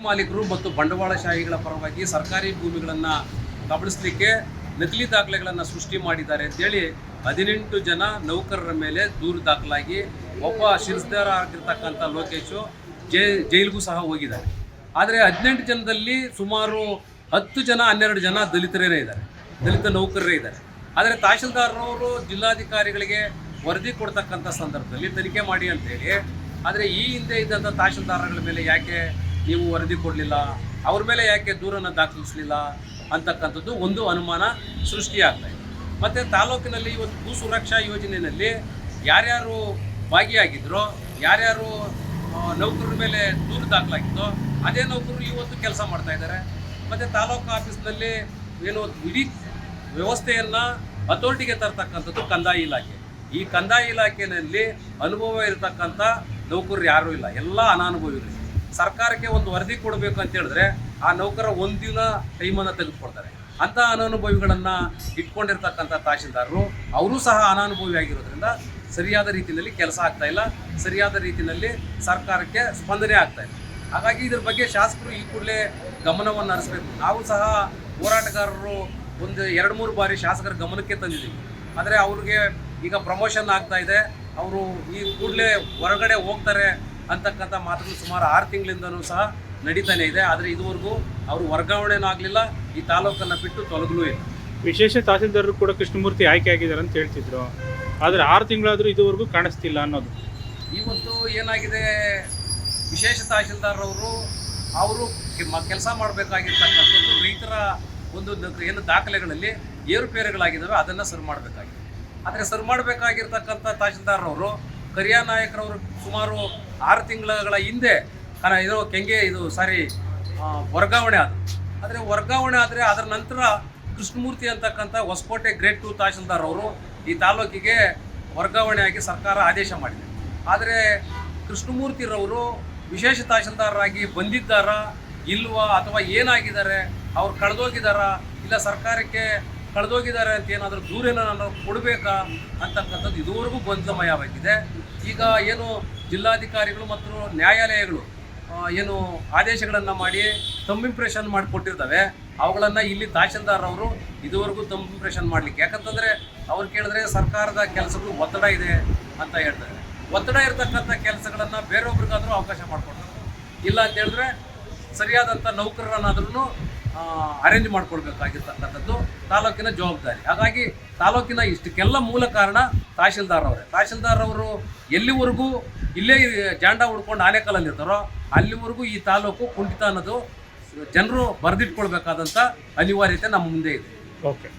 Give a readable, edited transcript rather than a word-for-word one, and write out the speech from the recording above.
ಮಾಲೀಕರು ಮತ್ತು ಬಂಡವಾಳಶಾಹಿಗಳ ಪರವಾಗಿ ಸರ್ಕಾರಿ ಭೂಮಿಗಳನ್ನು ಕಬಳಿಸಲಿಕ್ಕೆ ನಕಲಿ ದಾಖಲೆಗಳನ್ನು ಸೃಷ್ಟಿ ಮಾಡಿದ್ದಾರೆ ಅಂತೇಳಿ 18 ಜನ ನೌಕರರ ಮೇಲೆ ದೂರು ದಾಖಲಾಗಿ ಒಬ್ಬ ಶಿರಸ್ದಾರ ಆಗಿರ್ತಕ್ಕಂಥ ಲೋಕೇಶು ಜೈಲಿಗೂ ಸಹ ಹೋಗಿದ್ದಾರೆ. ಆದರೆ 18 ಜನದಲ್ಲಿ ಸುಮಾರು 10 ಜನ 12 ಜನ ದಲಿತರೇ ಇದ್ದಾರೆ, ದಲಿತ ನೌಕರರೇ ಇದ್ದಾರೆ. ಆದರೆ ತಹಶೀಲ್ದಾರ್ರವರು ಜಿಲ್ಲಾಧಿಕಾರಿಗಳಿಗೆ ವರದಿ ಕೊಡ್ತಕ್ಕಂಥ ಸಂದರ್ಭದಲ್ಲಿ ತನಿಖೆ ಮಾಡಿ ಅಂತೇಳಿ, ಆದರೆ ಈ ಹಿಂದೆ ಇದ್ದಂಥ ತಹಶೀಲ್ದಾರ್ಗಳ ಮೇಲೆ ಯಾಕೆ ನೀವು ವರದಿ ಕೊಡಲಿಲ್ಲ, ಅವ್ರ ಮೇಲೆ ಯಾಕೆ ದೂರನ್ನು ದಾಖಲಿಸಲಿಲ್ಲ ಅಂತಕ್ಕಂಥದ್ದು ಒಂದು ಅನುಮಾನ ಸೃಷ್ಟಿಯಾಗ್ತಾಯಿದೆ. ಮತ್ತು ತಾಲೂಕಿನಲ್ಲಿ ಇವತ್ತು ಭೂ ಸುರಕ್ಷಾ ಯೋಜನೆಯಲ್ಲಿ ಯಾರ್ಯಾರು ಭಾಗಿಯಾಗಿದ್ದರೋ, ಯಾರ್ಯಾರು ನೌಕರರ ಮೇಲೆ ದೂರು ದಾಖಲಾಗಿದ್ದೋ ಅದೇ ನೌಕರರು ಇವತ್ತು ಕೆಲಸ ಮಾಡ್ತಾ ಇದ್ದಾರೆ. ಮತ್ತು ತಾಲೂಕು ಆಫೀಸ್ನಲ್ಲಿ ಏನು ಇಡೀ ವ್ಯವಸ್ಥೆಯನ್ನು ಅಥಾರಿಟಿಗೆ ತರ್ತಕ್ಕಂಥದ್ದು ಕಂದಾಯ ಇಲಾಖೆ. ಈ ಕಂದಾಯ ಇಲಾಖೆಯಲ್ಲಿ ಅನುಭವ ಇರತಕ್ಕಂಥ ನೌಕರರು ಯಾರೂ ಇಲ್ಲ, ಎಲ್ಲ ಅನಾನುಭವಿಗಳು. ಸರ್ಕಾರಕ್ಕೆ ಒಂದು ವರದಿ ಕೊಡಬೇಕು ಅಂತ ಹೇಳಿದ್ರೆ ಆ ನೌಕರ ಒಂದಿನ ಟೈಮನ್ನು ತೆಗೆದುಕೊಡ್ತಾರೆ. ಅಂಥ ಅನಾನುಭವಿಗಳನ್ನು ಇಟ್ಕೊಂಡಿರ್ತಕ್ಕಂಥ ತಹಶೀಲ್ದಾರರು ಅವರು ಸಹ ಅನಾನುಭವಿ ಆಗಿರೋದ್ರಿಂದ ಸರಿಯಾದ ರೀತಿಯಲ್ಲಿ ಕೆಲಸ ಆಗ್ತಾಯಿಲ್ಲ, ಸರಿಯಾದ ರೀತಿಯಲ್ಲಿ ಸರ್ಕಾರಕ್ಕೆ ಸ್ಪಂದನೆ ಆಗ್ತಾಯಿಲ್ಲ. ಹಾಗಾಗಿ ಇದ್ರ ಬಗ್ಗೆ ಶಾಸಕರು ಈ ಕೂಡಲೇ ಗಮನವನ್ನು ಹರಿಸಬೇಕು. ನಾವು ಸಹ ಹೋರಾಟಗಾರರು ಒಂದು 2-3 ಬಾರಿ ಶಾಸಕರ ಗಮನಕ್ಕೆ ತಂದಿದ್ದೀವಿ. ಆದರೆ ಅವ್ರಿಗೆ ಈಗ ಪ್ರಮೋಷನ್ ಆಗ್ತಾ ಇದೆ, ಅವರು ಈ ಕೂಡಲೇ ಹೊರಗಡೆ ಹೋಗ್ತಾರೆ ಅಂತಕ್ಕಂಥ ಮಾತುಗಳು ಸುಮಾರು 6 ತಿಂಗಳಿಂದನೂ ಸಹ ನಡೀತಾನೆ ಇದೆ. ಆದರೆ ಇದುವರೆಗೂ ಅವರು ವರ್ಗಾವಣೆನೂ ಆಗಲಿಲ್ಲ, ಈ ತಾಲೂಕನ್ನು ಬಿಟ್ಟು ತೊಲಗಲೂ ಇಲ್ಲ. ವಿಶೇಷ ತಹಸೀಲ್ದಾರರು ಕೂಡ ಕೃಷ್ಣಮೂರ್ತಿ ಆಯ್ಕೆ ಆಗಿದ್ದಾರೆ ಅಂತ ಹೇಳ್ತಿದ್ರು, ಆದರೆ 6 ತಿಂಗಳಾದರೂ ಇದುವರೆಗೂ ಕಾಣಿಸ್ತಿಲ್ಲ ಅನ್ನೋದು. ಇವತ್ತು ಏನಾಗಿದೆ, ವಿಶೇಷ ತಹಶೀಲ್ದಾರವರು ಅವರು ಕೆಲಸ ಮಾಡಬೇಕಾಗಿರ್ತಕ್ಕಂಥದ್ದು ರೈತರ ಒಂದು ಏನು ದಾಖಲೆಗಳಲ್ಲಿ ಏರುಪೇರುಗಳಾಗಿದ್ದಾವೆ ಅದನ್ನು ಸರಿ ಮಾಡಬೇಕಾಗಿದೆ. ಆದರೆ ಸರಿ ಮಾಡಬೇಕಾಗಿರ್ತಕ್ಕಂಥ ತಹಶೀಲ್ದಾರವರು ಕರಿಯಾ ನಾಯಕರವರು ಸುಮಾರು 6 ತಿಂಗಳ ಹಿಂದೆ ವರ್ಗಾವಣೆ ಆದರು. ಆದರೆ ವರ್ಗಾವಣೆ ಆದರೆ ಅದರ ನಂತರ ಕೃಷ್ಣಮೂರ್ತಿ ಅಂತಕ್ಕಂಥ ಹೊಸಕೋಟೆ ಗ್ರೇಡ್ 2 ತಹಶೀಲ್ದಾರ್ ಅವರು ಈ ತಾಲೂಕಿಗೆ ವರ್ಗಾವಣೆಯಾಗಿ ಸರ್ಕಾರ ಆದೇಶ ಮಾಡಿದೆ. ಆದರೆ ಕೃಷ್ಣಮೂರ್ತಿರವರು ವಿಶೇಷ ತಹಶೀಲ್ದಾರರಾಗಿ ಬಂದಿದ್ದಾರಾ ಇಲ್ವಾ, ಅಥವಾ ಏನಾಗಿದ್ದಾರೆ, ಅವ್ರು ಕಳೆದೋಗಿದ್ದಾರಾ ಇಲ್ಲ ಸರ್ಕಾರಕ್ಕೆ ಕಳೆದೋಗಿದ್ದಾರೆ ಅಂತ ಏನಾದರೂ ದೂರೇನ ನಾವು ಕೊಡಬೇಕಾ ಅಂತಕ್ಕಂಥದ್ದು ಇದುವರೆಗೂ ಗೊಂದಲಮಯವಾಗಿದೆ. ಈಗ ಏನು ಜಿಲ್ಲಾಧಿಕಾರಿಗಳು ಮತ್ತು ನ್ಯಾಯಾಲಯಗಳು ಏನು ಆದೇಶಗಳನ್ನು ಮಾಡಿ ತಮ್ಮ ಇಂಪ್ರೆಷನ್ ಮಾಡಿಕೊಟ್ಟಿರ್ತವೆ, ಅವುಗಳನ್ನು ಇಲ್ಲಿ ತಹಶೀಲ್ದಾರ್ ಅವರು ಇದುವರೆಗೂ ತಮ್ಮ ಇಂಪ್ರೆಷನ್ ಮಾಡಲಿಕ್ಕೆ, ಯಾಕಂತಂದರೆ ಅವ್ರು ಕೇಳಿದ್ರೆ ಸರ್ಕಾರದ ಕೆಲಸಗಳು ಒತ್ತಡ ಇದೆ ಅಂತ ಹೇಳ್ತಾರೆ. ಒತ್ತಡ ಇರತಕ್ಕಂಥ ಕೆಲಸಗಳನ್ನು ಬೇರೊಬ್ರಿಗಾದರೂ ಅವಕಾಶ ಮಾಡಿಕೊಡ್ತಾರೆ, ಇಲ್ಲ ಅಂತ ಹೇಳಿದ್ರೆ ಸರಿಯಾದಂಥ ನೌಕರರನ್ನಾದ್ರೂ ಅರೇಂಜ್ ಮಾಡ್ಕೊಳ್ಬೇಕಾಗಿರ್ತಕ್ಕಂಥದ್ದು ತಾಲೂಕಿನ ಜವಾಬ್ದಾರಿ. ಹಾಗಾಗಿ ತಾಲೂಕಿನ ಇಷ್ಟಕ್ಕೆಲ್ಲ ಮೂಲ ಕಾರಣ ತಹಶೀಲ್ದಾರ್ ಅವರೇ. ತಹಶೀಲ್ದಾರ್ ಅವರು ಎಲ್ಲಿವರೆಗೂ ಇಲ್ಲೇ ಜಾಂಡ ಹುಡ್ಕೊಂಡು ಆನೆಕಲ್ಲಲ್ಲಿರ್ತಾರೋ ಅಲ್ಲಿವರೆಗೂ ಈ ತಾಲೂಕು ಕುಂಠಿತ ಅನ್ನೋದು ಜನರು ಬರೆದಿಟ್ಕೊಳ್ಬೇಕಾದಂಥ ಅನಿವಾರ್ಯತೆ ನಮ್ಮ ಮುಂದೆ ಇದೆ. ಓಕೆ.